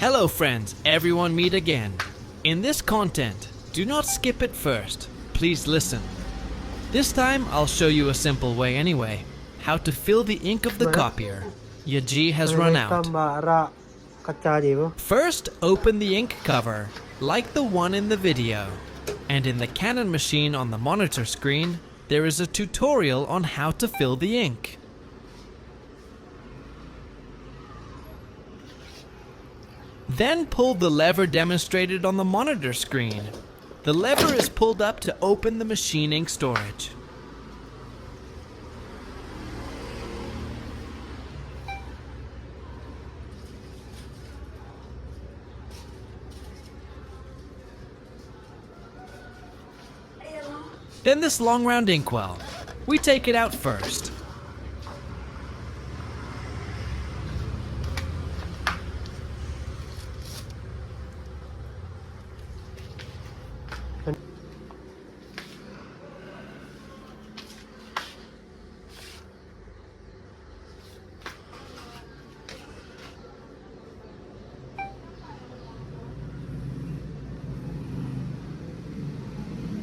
Hello friends, everyone meet again. In this content, do not skip it first. Please listen. This time I'll show you a simple way anyway. How to fill the ink of the copier. Your G has run out. First, open the ink cover, like the one in the video. And in the Canon machine on the monitor screen, there is a tutorial on how to fill the ink. Then pull the lever demonstrated on the monitor screen. The lever is pulled up to open the machine ink storage. Then this long round inkwell. We take it out first.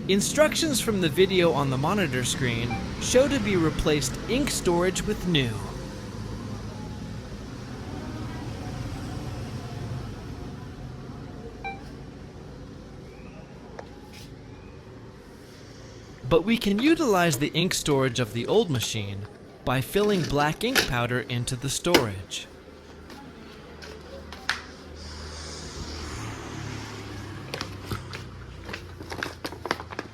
Instructions from the video on the monitor screen show to be replaced ink storage with new. But we can utilize the ink storage of the old machine by filling black ink powder into the storage.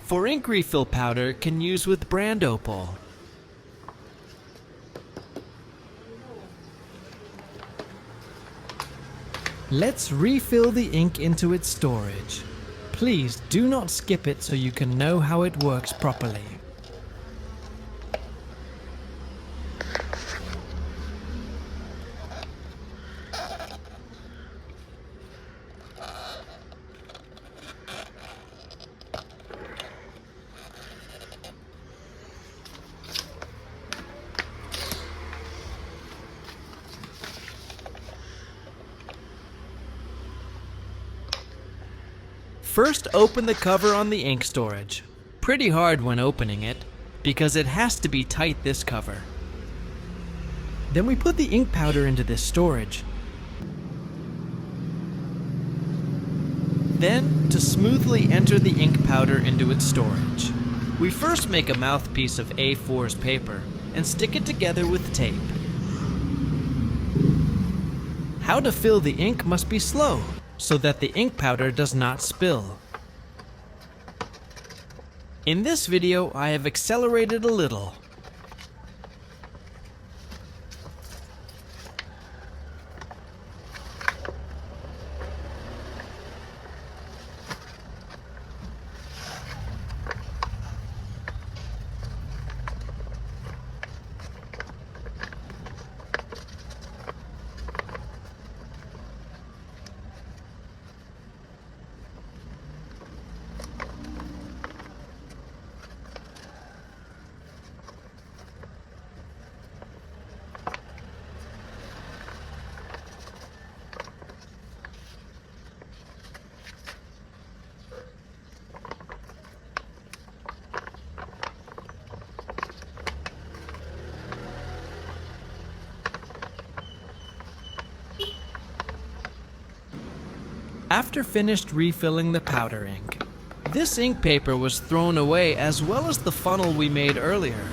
For ink refill powder can use with brand opal. Let's refill the ink into its storage. Please do not skip it so you can know how it works properly. First, open the cover on the ink storage. Pretty hard when opening it, because it has to be tight, this cover. Then we put the ink powder into this storage. Then, to smoothly enter the ink powder into its storage, we first make a mouthpiece of A4's paper and stick it together with tape. How to fill the ink must be slow, so that the ink powder does not spill. In this video, I have accelerated a little. After finished refilling the powder ink, this ink paper was thrown away as well as the funnel we made earlier.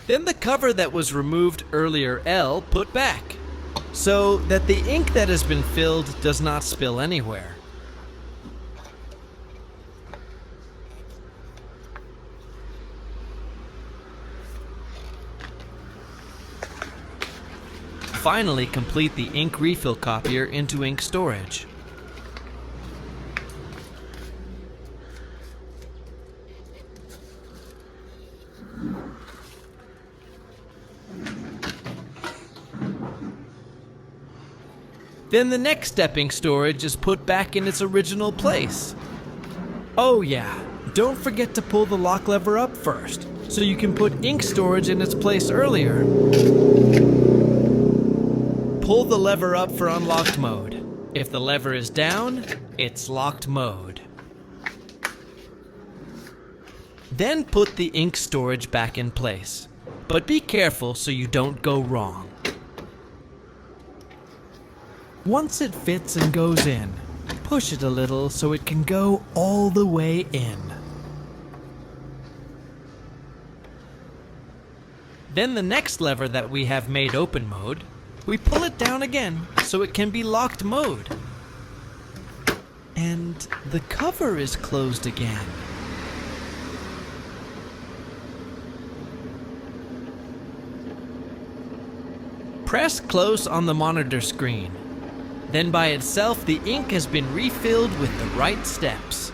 Then the cover that was removed earlier, L, put back, so that the ink that has been filled does not spill anywhere. Finally, complete the ink refill copier into ink storage. Then the next step ink storage is put back in its original place. Oh yeah, don't forget to pull the lock lever up first, so you can put ink storage in its place earlier. Pull the lever up for unlocked mode. If the lever is down, it's locked mode. Then put the ink storage back in place, but be careful so you don't go wrong. Once it fits and goes in, push it a little so it can go all the way in. Then the next lever that we have made open mode, we pull it down again so it can be locked mode. And the cover is closed again. Press close on the monitor screen. Then by itself, the ink has been refilled with the right steps.